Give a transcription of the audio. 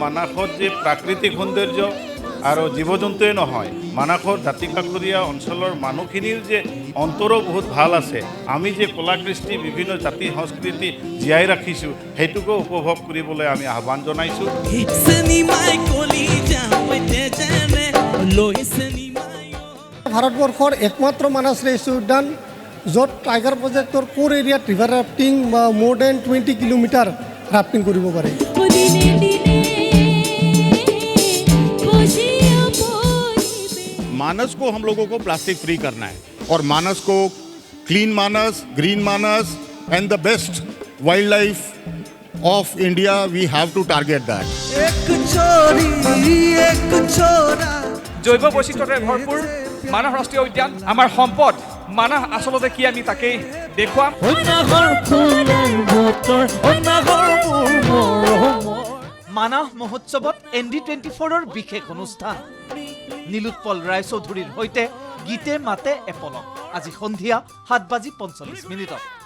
মানাসত যে প্ৰাকৃতিক সৌন্দৰ্য আৰু জীৱ জন্তুৱে নহয় মানাসৰ দাঁতি কাষৰীয়া অঞ্চলৰ মানুহখিনিৰ যে অন্তৰো বহুত ভাল আছে আমি যে কলা কৃষ্টি বিভিন্ন জাতি সংস্কৃতি জীয়াই ৰাখিছোঁ সেইটোকো উপভোগ কৰিবলৈ আমি আহ্বান জনাইছোঁ ভাৰতবৰ্ষৰ একমাত্ৰ মানাস ৰাষ্ট্ৰীয় উদ্যান য'ত টাইগাৰ প্ৰজেক্টৰ কোৰ এৰিয়াত ৰিভাৰ ৰাফটিং বা মোৰ দেন 20 কিলোমিটাৰ ৰাফটিং কৰিব পাৰে मानस को हम लोगों को प्लास्टिक फ्री करना है और मानस को clean Manas green Manas and the best wildlife of India we have to target that জৈৱ বৈচিত্ৰ্যৰে ভৰপূৰ মানাহ ৰাষ্ট্ৰীয় উদ্যান আমাৰ সম্পদ মানাহ আচলতে কি আমি তাকেই দেখুৱাম মানাহ মহোৎসৱত ND24ৰ বিশেষ অনুষ্ঠান নীলোৎপল ৰায়চৌধুৰীৰ সৈতে গীতে মাতে এপলক আজি সন্ধিয়া 7:45